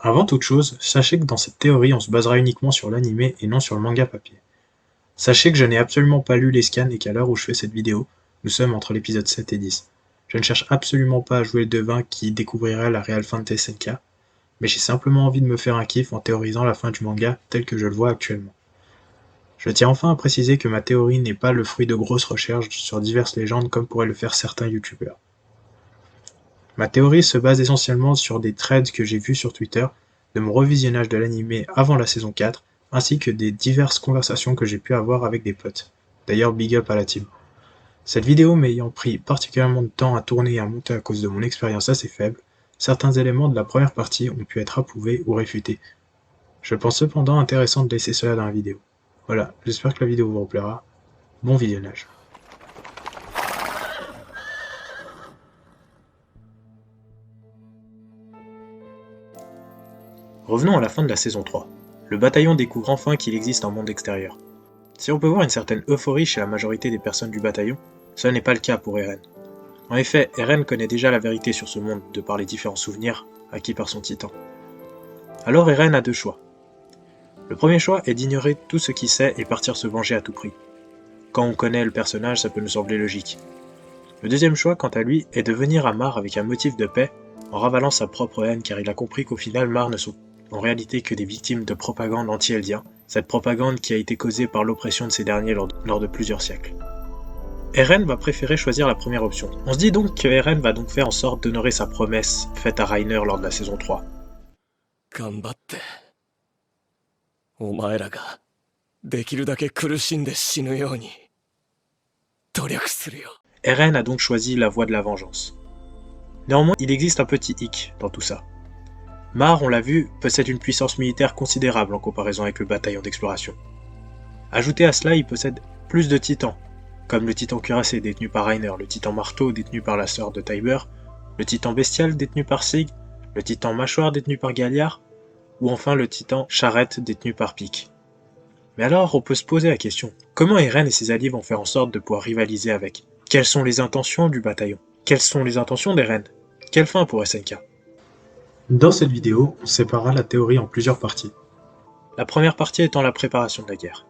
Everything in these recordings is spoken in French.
Avant toute chose, sachez que dans cette théorie on se basera uniquement sur l'anime et non sur le manga papier. Sachez que je n'ai absolument pas lu les scans et qu'à l'heure où je fais cette vidéo, nous sommes entre l'épisode 7 et 10. Je ne cherche absolument pas à jouer le devin qui découvrirait la réelle fin de SNK, mais j'ai simplement envie de me faire un kiff en théorisant la fin du manga tel que je le vois actuellement. Je tiens enfin à préciser que ma théorie n'est pas le fruit de grosses recherches sur diverses légendes comme pourraient le faire certains youtubeurs. Ma théorie se base essentiellement sur des threads que j'ai vus sur Twitter, de mon revisionnage de l'anime avant la saison 4, ainsi que des diverses conversations que j'ai pu avoir avec des potes. D'ailleurs big up à la team. Cette vidéo m'ayant pris particulièrement de temps à tourner et à monter à cause de mon expérience assez faible, certains éléments de la première partie ont pu être approuvés ou réfutés. Je pense cependant intéressant de laisser cela dans la vidéo. Voilà, j'espère que la vidéo vous plaira. Bon visionnage. Revenons à la fin de la saison 3. Le bataillon découvre enfin qu'il existe un monde extérieur. Si on peut voir une certaine euphorie chez la majorité des personnes du bataillon, ce n'est pas le cas pour Eren. En effet, Eren connaît déjà la vérité sur ce monde de par les différents souvenirs acquis par son titan. Alors Eren a deux choix. Le premier choix est d'ignorer tout ce qu'il sait et partir se venger à tout prix. Quand on connaît le personnage, ça peut nous sembler logique. Le deuxième choix, quant à lui, est de venir à Mar avec un motif de paix, en ravalant sa propre haine car il a compris qu'au final Mar ne sont en réalité que des victimes de propagande anti-Eldien, cette propagande qui a été causée par l'oppression de ces derniers lors de plusieurs siècles. Eren va préférer choisir la première option. On se dit donc que Eren va donc faire en sorte d'honorer sa promesse faite à Reiner lors de la saison 3. Eren a donc choisi la voie de la vengeance. Néanmoins, il existe un petit hic dans tout ça. Mar, on l'a vu, possède une puissance militaire considérable en comparaison avec le bataillon d'exploration. Ajouté à cela, il possède plus de titans, comme le titan cuirassé détenu par Reiner, le titan marteau détenu par la sœur de Tybur, le titan bestial détenu par Sig, le titan mâchoire détenu par Galliard, ou enfin le titan charrette détenu par Pyke. Mais alors, on peut se poser la question, comment Eren et ses alliés vont faire en sorte de pouvoir rivaliser avec? Quelles sont les intentions du bataillon? Quelles sont les intentions d'Eren? Quelle fin pour SNK? Dans cette vidéo, on séparera la théorie en plusieurs parties. La première partie étant la préparation de la guerre.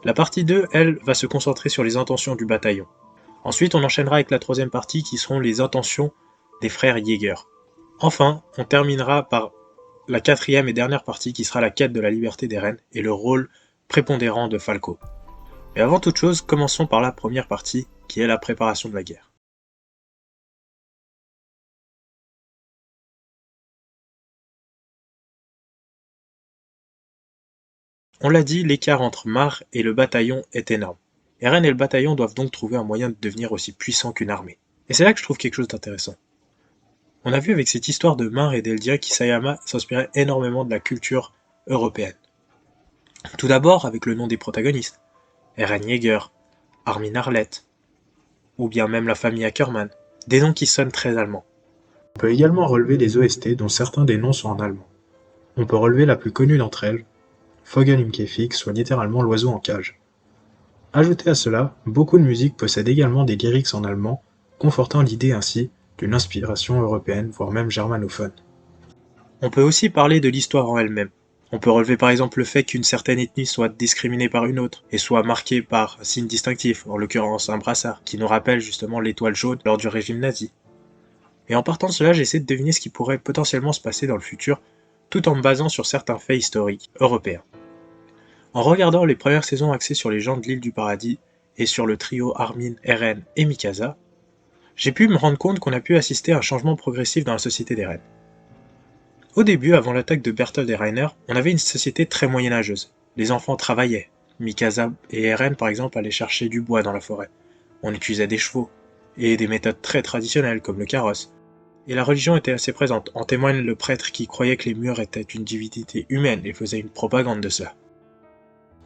La partie 2, elle, va se concentrer sur les intentions du bataillon. Ensuite, on enchaînera avec la troisième partie qui seront les intentions des frères Jaeger. Enfin, on terminera par la quatrième et dernière partie qui sera la quête de la liberté d'Eren et le rôle prépondérant de Falco. Mais avant toute chose, commençons par la première partie qui est la préparation de la guerre. On l'a dit, l'écart entre Mar et le bataillon est énorme. Eren et le bataillon doivent donc trouver un moyen de devenir aussi puissant qu'une armée. Et c'est là que je trouve quelque chose d'intéressant. On a vu avec cette histoire de Mar et d'Eldia qu'Isayama s'inspirait énormément de la culture européenne. Tout d'abord avec le nom des protagonistes, Eren Yeager, Armin Arlett, ou bien même la famille Ackermann, des noms qui sonnent très allemands. On peut également relever les OST dont certains des noms sont en allemand. On peut relever la plus connue d'entre elles, Vogel im Käfig, soit littéralement l'oiseau en cage. Ajouté à cela, beaucoup de musiques possèdent également des lyrics en allemand, confortant l'idée ainsi d'une inspiration européenne, voire même germanophone. On peut aussi parler de l'histoire en elle-même. On peut relever par exemple le fait qu'une certaine ethnie soit discriminée par une autre, et soit marquée par un signe distinctif, en l'occurrence un brassard, qui nous rappelle justement l'étoile jaune lors du régime nazi. Et en partant de cela, j'essaie de deviner ce qui pourrait potentiellement se passer dans le futur, tout en me basant sur certains faits historiques européens. En regardant les premières saisons axées sur les gens de l'île du paradis et sur le trio Armin, Eren et Mikasa, j'ai pu me rendre compte qu'on a pu assister à un changement progressif dans la société d'Eren. Au début, avant l'attaque de Berthold et Reiner, on avait une société très moyenâgeuse. Les enfants travaillaient. Mikasa et Eren par exemple allaient chercher du bois dans la forêt. On utilisait des chevaux, et des méthodes très traditionnelles comme le carrosse. Et la religion était assez présente, en témoigne le prêtre qui croyait que les murs étaient une divinité humaine et faisait une propagande de cela.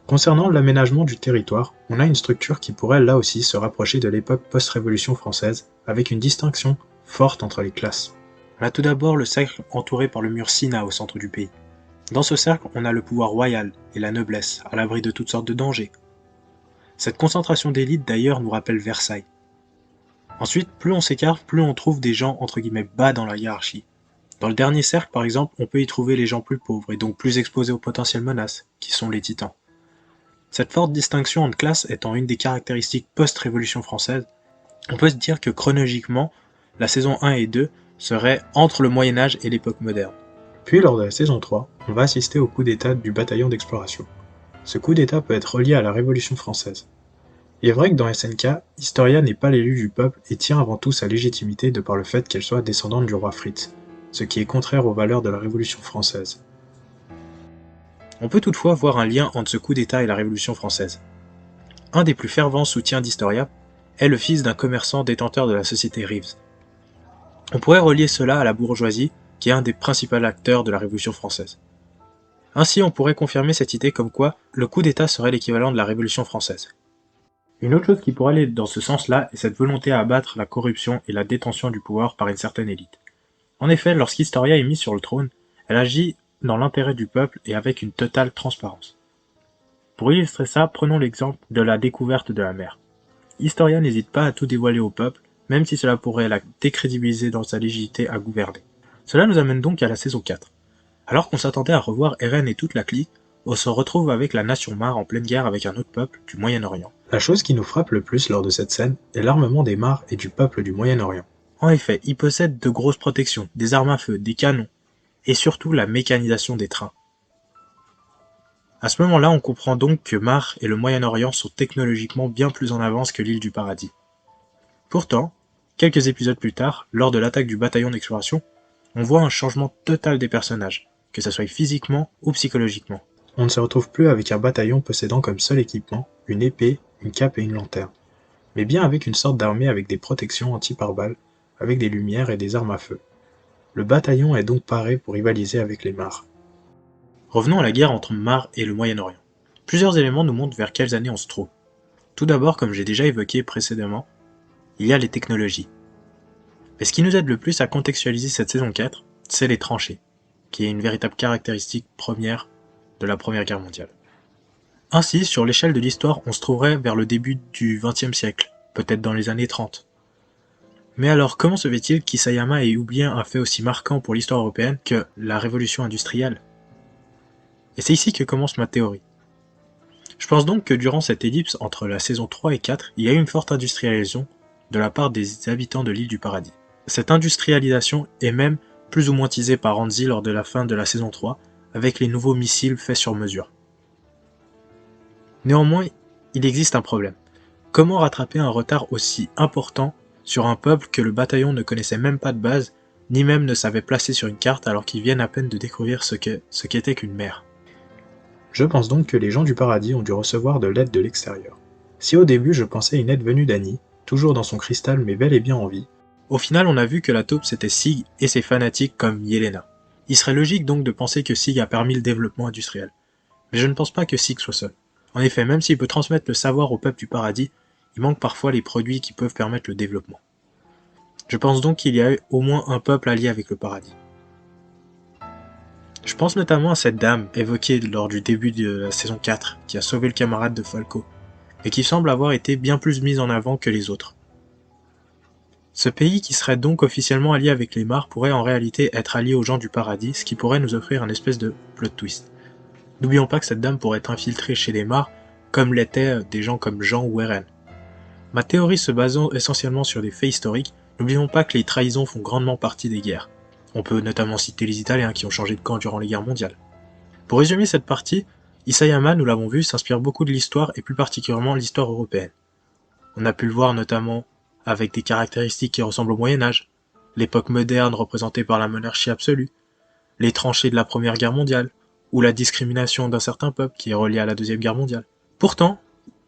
Concernant l'aménagement du territoire, on a une structure qui pourrait là aussi se rapprocher de l'époque post-révolution française, avec une distinction forte entre les classes. On a tout d'abord le cercle entouré par le mur Sina au centre du pays. Dans ce cercle, on a le pouvoir royal et la noblesse, à l'abri de toutes sortes de dangers. Cette concentration d'élite d'ailleurs nous rappelle Versailles. Ensuite, plus on s'écarte, plus on trouve des gens entre guillemets bas dans la hiérarchie. Dans le dernier cercle, par exemple, on peut y trouver les gens plus pauvres et donc plus exposés aux potentielles menaces, qui sont les titans. Cette forte distinction entre classes étant une des caractéristiques post-Révolution française, on peut se dire que chronologiquement, la saison 1 et 2 serait entre le Moyen-Âge et l'époque moderne. Puis lors de la saison 3, on va assister au coup d'état du bataillon d'exploration. Ce coup d'état peut être relié à la Révolution française. Il est vrai que dans SNK, Historia n'est pas l'élu du peuple et tient avant tout sa légitimité de par le fait qu'elle soit descendante du roi Fritz, ce qui est contraire aux valeurs de la Révolution française. On peut toutefois voir un lien entre ce coup d'état et la Révolution française. Un des plus fervents soutiens d'Historia est le fils d'un commerçant détenteur de la société Reeves. On pourrait relier cela à la bourgeoisie, qui est un des principaux acteurs de la Révolution française. Ainsi, on pourrait confirmer cette idée comme quoi le coup d'état serait l'équivalent de la Révolution française. Une autre chose qui pourrait aller dans ce sens-là est cette volonté à abattre la corruption et la détention du pouvoir par une certaine élite. En effet, lorsqu'Historia est mise sur le trône, elle agit dans l'intérêt du peuple et avec une totale transparence. Pour illustrer ça, prenons l'exemple de la découverte de la mer. Historia n'hésite pas à tout dévoiler au peuple, même si cela pourrait la décrédibiliser dans sa légitimité à gouverner. Cela nous amène donc à la saison 4. Alors qu'on s'attendait à revoir Eren et toute la clique, on se retrouve avec la nation Mar en pleine guerre avec un autre peuple du Moyen-Orient. La chose qui nous frappe le plus lors de cette scène est l'armement des Mar et du peuple du Moyen-Orient. En effet, ils possèdent de grosses protections, des armes à feu, des canons, et surtout la mécanisation des trains. À ce moment-là, on comprend donc que Mar et le Moyen-Orient sont technologiquement bien plus en avance que l'île du Paradis. Pourtant, quelques épisodes plus tard, lors de l'attaque du bataillon d'exploration, on voit un changement total des personnages, que ce soit physiquement ou psychologiquement. On ne se retrouve plus avec un bataillon possédant comme seul équipement une épée, une cape et une lanterne, mais bien avec une sorte d'armée avec des protections anti-pare-balles, avec des lumières et des armes à feu. Le bataillon est donc paré pour rivaliser avec les Mar. Revenons à la guerre entre Mar et le Moyen-Orient. Plusieurs éléments nous montrent vers quelles années on se trouve. Tout d'abord, comme j'ai déjà évoqué précédemment, il y a les technologies. Mais ce qui nous aide le plus à contextualiser cette saison 4, c'est les tranchées, qui est une véritable caractéristique première de la Première Guerre mondiale. Ainsi, sur l'échelle de l'histoire, on se trouverait vers le début du XXe siècle, peut-être dans les années 30. Mais alors, comment se fait-il qu'Isayama ait oublié un fait aussi marquant pour l'histoire européenne que la révolution industrielle? Et c'est ici que commence ma théorie. Je pense donc que durant cette ellipse entre la saison 3 et 4, il y a eu une forte industrialisation de la part des habitants de l'île du Paradis. Cette industrialisation est même plus ou moins teasée par Hanzi lors de la fin de la saison 3, avec les nouveaux missiles faits sur mesure. Néanmoins, il existe un problème. Comment rattraper un retard aussi important sur un peuple que le bataillon ne connaissait même pas de base, ni même ne savait placer sur une carte alors qu'ils viennent à peine de découvrir ce qu'était qu'une mer? Je pense donc que les gens du paradis ont dû recevoir de l'aide de l'extérieur. Si au début je pensais une aide venue d'Annie, toujours dans son cristal mais bel et bien en vie, au final on a vu que la taupe c'était Sig et ses fanatiques comme Yelena. Il serait logique donc de penser que Sig a permis le développement industriel. Mais je ne pense pas que Sig soit seul. En effet, même s'il peut transmettre le savoir au peuple du paradis, il manque parfois les produits qui peuvent permettre le développement. Je pense donc qu'il y a au moins un peuple allié avec le paradis. Je pense notamment à cette dame évoquée lors du début de la saison 4, qui a sauvé le camarade de Falco, et qui semble avoir été bien plus mise en avant que les autres. Ce pays qui serait donc officiellement allié avec les Mar pourrait en réalité être allié aux gens du paradis, ce qui pourrait nous offrir un espèce de plot twist. N'oublions pas que cette dame pourrait être infiltrée chez les Mar, comme l'étaient des gens comme Jean ou Eren. Ma théorie se basant essentiellement sur des faits historiques, n'oublions pas que les trahisons font grandement partie des guerres. On peut notamment citer les Italiens qui ont changé de camp durant les guerres mondiales. Pour résumer cette partie, Isayama, nous l'avons vu, s'inspire beaucoup de l'histoire et plus particulièrement l'histoire européenne. On a pu le voir notamment avec des caractéristiques qui ressemblent au Moyen-Âge, l'époque moderne représentée par la monarchie absolue, les tranchées de la Première Guerre mondiale, ou la discrimination d'un certain peuple qui est relié à la Deuxième Guerre mondiale. Pourtant,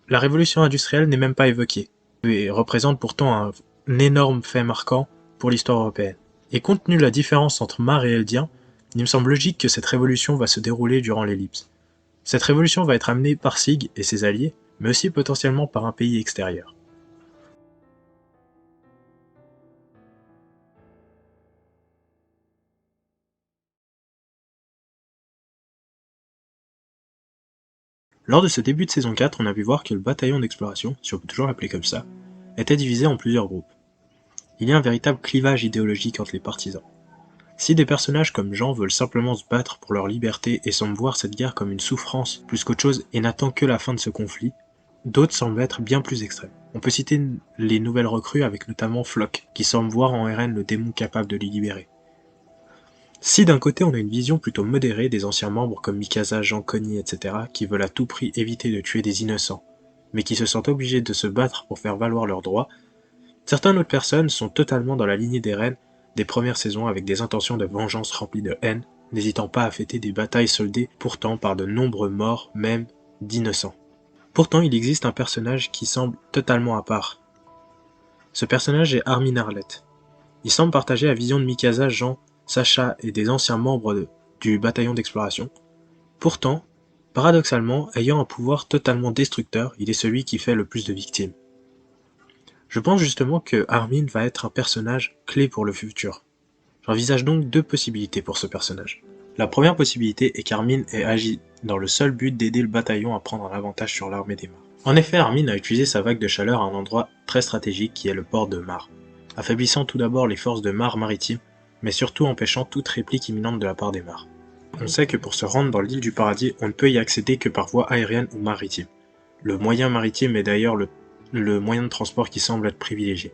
la révolution industrielle n'est même pas évoquée, et représente pourtant un énorme fait marquant pour l'histoire européenne. Et compte tenu de la différence entre Mar et Eldien, il me semble logique que cette révolution va se dérouler durant l'ellipse. Cette révolution va être amenée par Sig et ses alliés, mais aussi potentiellement par un pays extérieur. Lors de ce début de saison 4, on a pu voir que le bataillon d'exploration, si on peut toujours l'appeler comme ça, était divisé en plusieurs groupes. Il y a un véritable clivage idéologique entre les partisans. Si des personnages comme Jean veulent simplement se battre pour leur liberté et semblent voir cette guerre comme une souffrance plus qu'autre chose et n'attendent que la fin de ce conflit, d'autres semblent être bien plus extrêmes. On peut citer les nouvelles recrues avec notamment Floch, qui semble voir en RN le démon capable de les libérer. Si d'un côté on a une vision plutôt modérée des anciens membres comme Mikasa, Jean, Connie, etc., qui veulent à tout prix éviter de tuer des innocents, mais qui se sentent obligés de se battre pour faire valoir leurs droits, certaines autres personnes sont totalement dans la lignée des reines des premières saisons avec des intentions de vengeance remplies de haine, n'hésitant pas à fêter des batailles soldées pourtant par de nombreux morts, même d'innocents. Pourtant, il existe un personnage qui semble totalement à part. Ce personnage est Armin Arlette. Il semble partager la vision de Mikasa, Jean, Sacha et des anciens membres du bataillon d'exploration. Pourtant, paradoxalement, ayant un pouvoir totalement destructeur, il est celui qui fait le plus de victimes. Je pense justement que Armin va être un personnage clé pour le futur. J'envisage donc deux possibilités pour ce personnage. La première possibilité est qu'Armin ait agi dans le seul but d'aider le bataillon à prendre un avantage sur l'armée des Mars. En effet, Armin a utilisé sa vague de chaleur à un endroit très stratégique qui est le port de Mar, affaiblissant tout d'abord les forces de Mar maritime, mais surtout empêchant toute réplique imminente de la part des Mars. On sait que pour se rendre dans l'île du paradis, on ne peut y accéder que par voie aérienne ou maritime. Le moyen maritime est d'ailleurs le moyen de transport qui semble être privilégié.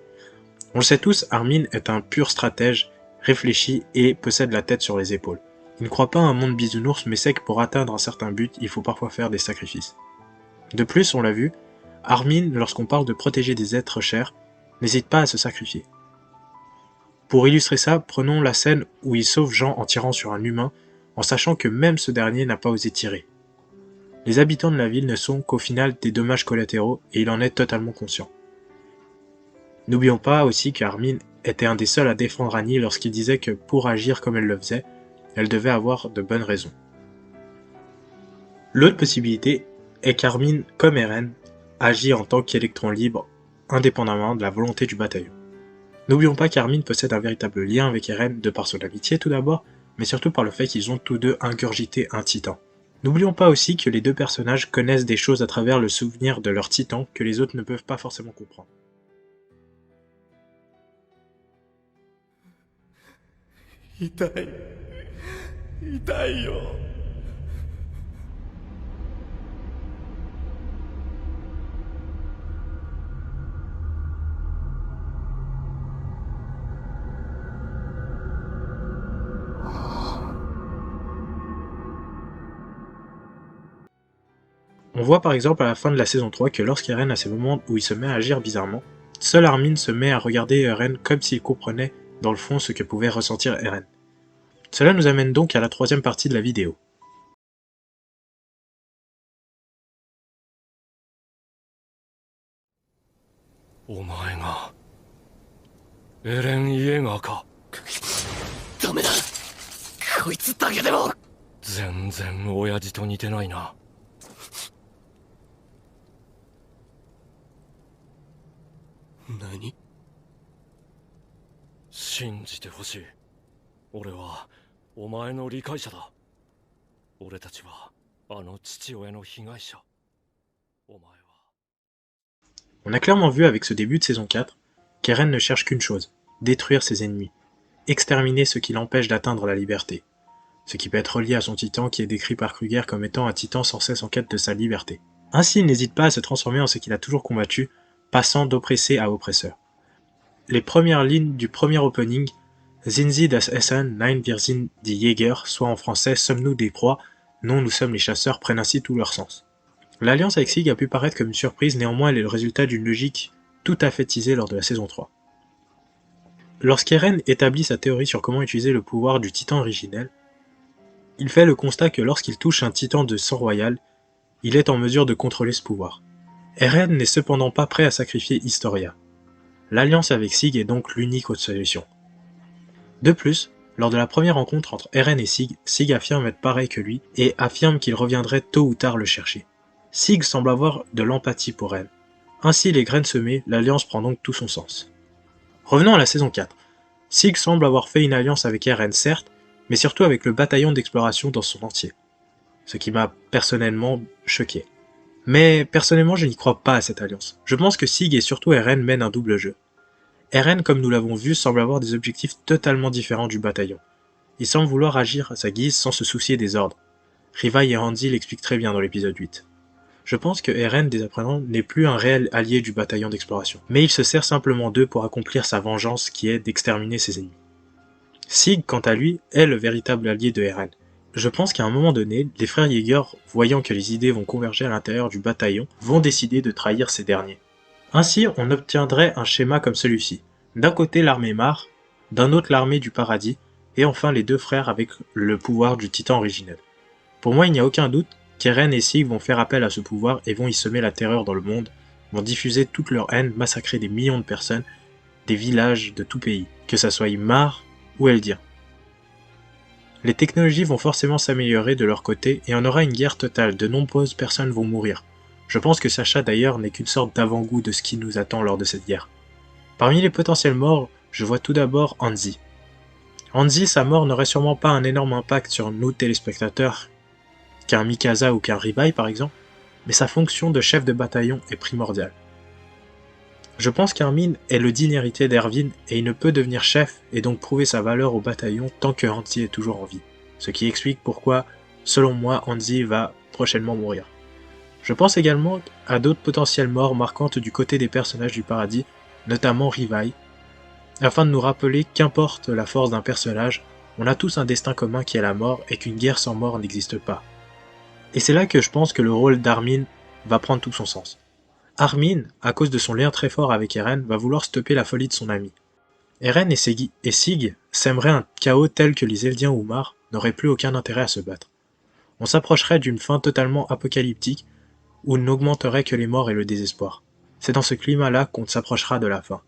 On le sait tous, Armin est un pur stratège, réfléchi et possède la tête sur les épaules. Il ne croit pas à un monde bisounours, mais sait que pour atteindre un certain but, il faut parfois faire des sacrifices. De plus, on l'a vu, Armin, lorsqu'on parle de protéger des êtres chers, n'hésite pas à se sacrifier. Pour illustrer ça, prenons la scène où il sauve Jean en tirant sur un humain, en sachant que même ce dernier n'a pas osé tirer. Les habitants de la ville ne sont qu'au final des dommages collatéraux et il en est totalement conscient. N'oublions pas aussi qu'Armin était un des seuls à défendre Annie lorsqu'il disait que pour agir comme elle le faisait, elle devait avoir de bonnes raisons. L'autre possibilité est qu'Armin, comme Eren, agit en tant qu'électron libre, indépendamment de la volonté du bataillon. N'oublions pas qu'Armin possède un véritable lien avec Eren de par son amitié tout d'abord, mais surtout par le fait qu'ils ont tous deux ingurgité un titan. N'oublions pas aussi que les deux personnages connaissent des choses à travers le souvenir de leur titan que les autres ne peuvent pas forcément comprendre. On voit par exemple à la fin de la saison 3 que lorsqu'Eren a ces moments où il se met à agir bizarrement, seul Armin se met à regarder Eren comme s'il comprenait dans le fond ce que pouvait ressentir Eren. Cela nous amène donc à la troisième partie de la vidéo. お前がエレン・イエガーか。ダメだ。こいつだけでも。全然親父と似てないな。何？信じてほしい。俺はお前の理解者だ。俺たちはあの父親の被害者。お前は。 On a clairement vu avec ce début de saison 4 qu'Eren ne cherche qu'une chose, détruire ses ennemis, exterminer ceux qui l'empêchent d'atteindre la liberté, ce qui peut être relié à son titan qui est décrit par Kruger comme étant un titan sans cesse en quête de sa liberté. Ainsi il n'hésite pas à se transformer en ce qu'il a toujours combattu, passant d'oppressé à oppresseur. Les premières lignes du premier opening, Sind Sie das Essen, nein wir sind die Jäger, soit en français sommes-nous des proies, non nous sommes les chasseurs, prennent ainsi tout leur sens. L'alliance avec Sig a pu paraître comme une surprise, néanmoins elle est le résultat d'une logique tout à fait teasée lors de la saison 3. Lorsqu'Eren établit sa théorie sur comment utiliser le pouvoir du titan originel, il fait le constat que lorsqu'il touche un titan de sang royal, il est en mesure de contrôler ce pouvoir. Eren n'est cependant pas prêt à sacrifier Historia. L'alliance avec Sig est donc l'unique autre solution. De plus, lors de la première rencontre entre Eren et Sig, Sig affirme être pareil que lui et affirme qu'il reviendrait tôt ou tard le chercher. Sig semble avoir de l'empathie pour elle. Ainsi les graines semées, l'alliance prend donc tout son sens. Revenons à la saison 4. Sig semble avoir fait une alliance avec Eren certes, mais surtout avec le bataillon d'exploration dans son entier. Ce qui m'a personnellement choqué. Mais personnellement je n'y crois pas à cette alliance. Je pense que Sig et surtout Eren mènent un double jeu. Eren, comme nous l'avons vu, semble avoir des objectifs totalement différents du bataillon. Il semble vouloir agir à sa guise sans se soucier des ordres. Rivai et Hanzi l'expliquent très bien dans l'épisode 8. Je pense que Eren, dès à présent, n'est plus un réel allié du bataillon d'exploration, mais il se sert simplement d'eux pour accomplir sa vengeance qui est d'exterminer ses ennemis. Sig, quant à lui, est le véritable allié de Eren. Je pense qu'à un moment donné, les frères Yeager, voyant que les idées vont converger à l'intérieur du bataillon, vont décider de trahir ces derniers. Ainsi, on obtiendrait un schéma comme celui-ci. D'un côté l'armée Mar, d'un autre l'armée du paradis, et enfin les deux frères avec le pouvoir du titan originel. Pour moi, il n'y a aucun doute qu'Eren et Sig vont faire appel à ce pouvoir et vont y semer la terreur dans le monde, vont diffuser toute leur haine, massacrer des millions de personnes, des villages de tout pays, que ça soit Mar ou Eldir. Les technologies vont forcément s'améliorer de leur côté et on aura une guerre totale, de nombreuses personnes vont mourir. Je pense que Sacha d'ailleurs n'est qu'une sorte d'avant-goût de ce qui nous attend lors de cette guerre. Parmi les potentiels morts, je vois tout d'abord Hanzi. Hanzi, sa mort n'aurait sûrement pas un énorme impact sur nous téléspectateurs, qu'un Mikasa ou qu'un Rivai par exemple, mais sa fonction de chef de bataillon est primordiale. Je pense qu'Armin est le digne héritier d'Erwin et il ne peut devenir chef et donc prouver sa valeur au bataillon tant que Hanzi est toujours en vie. Ce qui explique pourquoi, selon moi, Hanzi va prochainement mourir. Je pense également à d'autres potentielles morts marquantes du côté des personnages du paradis, notamment Rivai, afin de nous rappeler qu'importe la force d'un personnage, on a tous un destin commun qui est la mort et qu'une guerre sans mort n'existe pas. Et c'est là que je pense que le rôle d'Armin va prendre tout son sens. Armin, à cause de son lien très fort avec Eren, va vouloir stopper la folie de son ami. Eren et Sig s'aimeraient un chaos tel que les Eldiens ou Mar n'auraient plus aucun intérêt à se battre. On s'approcherait d'une fin totalement apocalyptique où n'augmenterait que les morts et le désespoir. C'est dans ce climat-là qu'on s'approchera de la fin.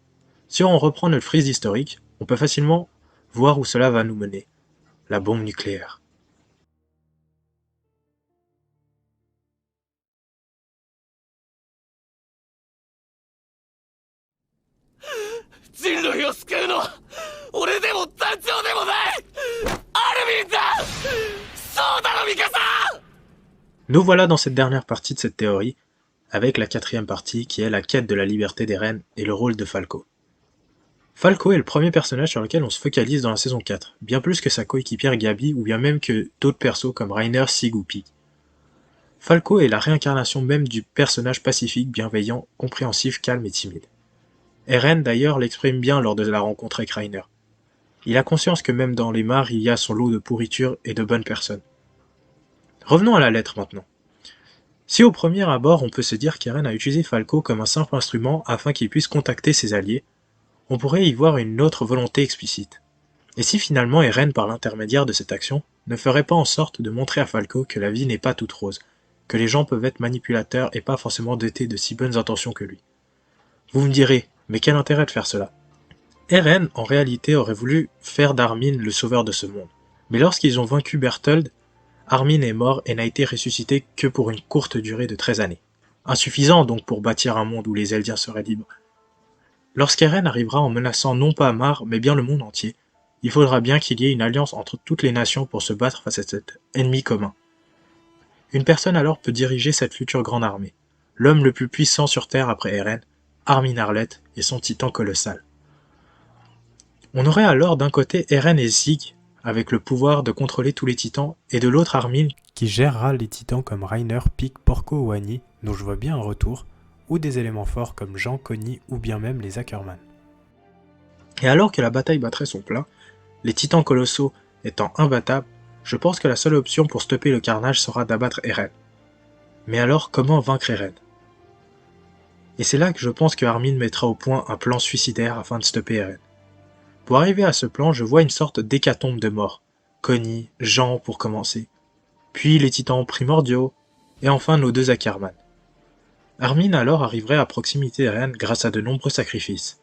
Si on reprend notre frise historique, on peut facilement voir où cela va nous mener. La bombe nucléaire. 人類を救うのは俺でも団長でもないアルミンだそうだろミカサ Nous voilà dans cette dernière partie de cette théorie, avec la quatrième partie qui est la quête de la liberté d'Eren et le rôle de Falco. Falco est le premier personnage sur lequel on se focalise dans la saison 4, bien plus que sa coéquipière Gabi ou bien même que d'autres persos comme Reiner, Sig ou Pieck. Falco est la réincarnation même du personnage pacifique, bienveillant, compréhensif, calme et timide. Eren d'ailleurs l'exprime bien lors de la rencontre avec Reiner. Il a conscience que même dans les mares il y a son lot de pourriture et de bonnes personnes. Revenons à la lettre maintenant. Si au premier abord on peut se dire qu'Eren a utilisé Falco comme un simple instrument afin qu'il puisse contacter ses alliés, on pourrait y voir une autre volonté explicite. Et si finalement Eren, par l'intermédiaire de cette action, ne ferait pas en sorte de montrer à Falco que la vie n'est pas toute rose, que les gens peuvent être manipulateurs et pas forcément dotés de si bonnes intentions que lui. Vous me direz, mais quel intérêt de faire cela? Eren, en réalité, aurait voulu faire d'Armin le sauveur de ce monde. Mais lorsqu'ils ont vaincu Berthold, Armin est mort et n'a été ressuscité que pour une courte durée de 13 années. Insuffisant donc pour bâtir un monde où les Eldiens seraient libres. Lorsqu'Eren arrivera en menaçant non pas Mar, mais bien le monde entier, il faudra bien qu'il y ait une alliance entre toutes les nations pour se battre face à cet ennemi commun. Une personne alors peut diriger cette future grande armée. L'homme le plus puissant sur Terre après Eren, Armin Arleth et son titan colossal. On aurait alors d'un côté Eren et Sig, avec le pouvoir de contrôler tous les titans, et de l'autre Armin, qui gérera les titans comme Reiner, Pieck, Porco ou Annie, dont je vois bien un retour, ou des éléments forts comme Jean, Connie ou bien même les Ackerman. Et alors que la bataille battrait son plein, les titans colossaux étant imbattables, je pense que la seule option pour stopper le carnage sera d'abattre Eren. Mais alors comment vaincre Eren? Et c'est là que je pense que Armin mettra au point un plan suicidaire afin de stopper Eren. Pour arriver à ce plan, je vois une sorte d'hécatombe de morts. Connie, Jean pour commencer, puis les titans primordiaux, et enfin nos deux Ackerman. Armin alors arriverait à proximité d'Eren grâce à de nombreux sacrifices.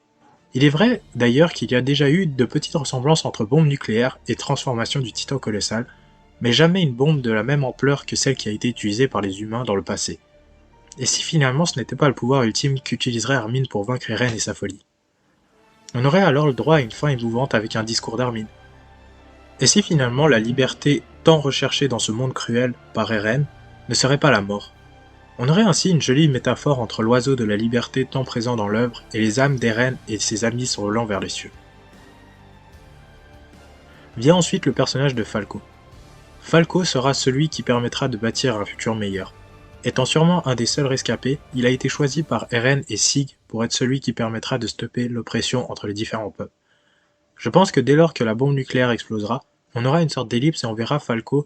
Il est vrai d'ailleurs qu'il y a déjà eu de petites ressemblances entre bombe nucléaire et transformation du titan colossal, mais jamais une bombe de la même ampleur que celle qui a été utilisée par les humains dans le passé. Et si finalement ce n'était pas le pouvoir ultime qu'utiliserait Armin pour vaincre Eren et sa folie? On aurait alors le droit à une fin émouvante avec un discours d'Armin. Et si finalement la liberté tant recherchée dans ce monde cruel par Eren ne serait pas la mort? On aurait ainsi une jolie métaphore entre l'oiseau de la liberté tant présent dans l'œuvre et les âmes d'Eren et ses amis s'envolant vers les cieux. Vient ensuite le personnage de Falco. Falco sera celui qui permettra de bâtir un futur meilleur. Étant sûrement un des seuls rescapés, il a été choisi par Eren et Sig pour être celui qui permettra de stopper l'oppression entre les différents peuples. Je pense que dès lors que la bombe nucléaire explosera, on aura une sorte d'ellipse et on verra Falco,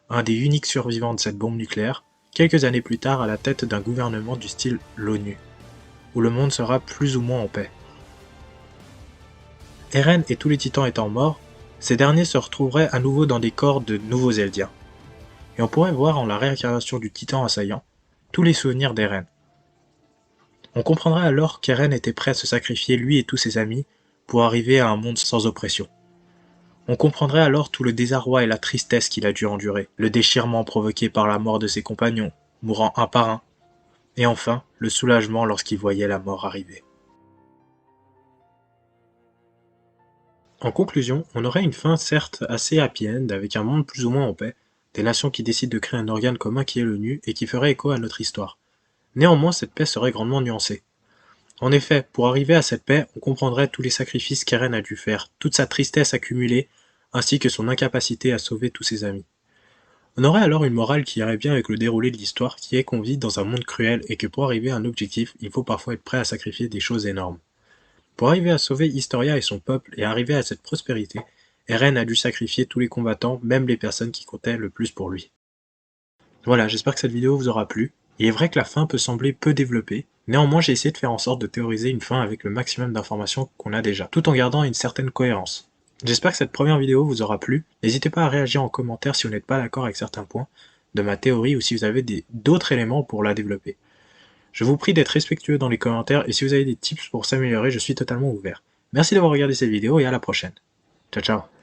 un des uniques survivants de cette bombe nucléaire, quelques années plus tard à la tête d'un gouvernement du style l'ONU, où le monde sera plus ou moins en paix. Eren et tous les titans étant morts, ces derniers se retrouveraient à nouveau dans des corps de nouveaux Eldiens. Et on pourrait voir en la réincarnation du titan assaillant tous les souvenirs d'Eren. On comprendrait alors qu'Eren était prêt à se sacrifier lui et tous ses amis pour arriver à un monde sans oppression. On comprendrait alors tout le désarroi et la tristesse qu'il a dû endurer, le déchirement provoqué par la mort de ses compagnons, mourant un par un, et enfin le soulagement lorsqu'il voyait la mort arriver. En conclusion, on aurait une fin certes assez happy end avec un monde plus ou moins en paix, des nations qui décident de créer un organe commun qui est l'ONU et qui ferait écho à notre histoire. Néanmoins, cette paix serait grandement nuancée. En effet, pour arriver à cette paix, on comprendrait tous les sacrifices qu'Eren a dû faire, toute sa tristesse accumulée, ainsi que son incapacité à sauver tous ses amis. On aurait alors une morale qui irait bien avec le déroulé de l'histoire, qui est qu'on vit dans un monde cruel et que pour arriver à un objectif, il faut parfois être prêt à sacrifier des choses énormes. Pour arriver à sauver Historia et son peuple et arriver à cette prospérité, Eren a dû sacrifier tous les combattants, même les personnes qui comptaient le plus pour lui. Voilà, j'espère que cette vidéo vous aura plu. Il est vrai que la fin peut sembler peu développée, néanmoins j'ai essayé de faire en sorte de théoriser une fin avec le maximum d'informations qu'on a déjà, tout en gardant une certaine cohérence. J'espère que cette première vidéo vous aura plu, n'hésitez pas à réagir en commentaire si vous n'êtes pas d'accord avec certains points de ma théorie ou si vous avez d'autres éléments pour la développer. Je vous prie d'être respectueux dans les commentaires et si vous avez des tips pour s'améliorer, je suis totalement ouvert. Merci d'avoir regardé cette vidéo et à la prochaine. Ciao ciao.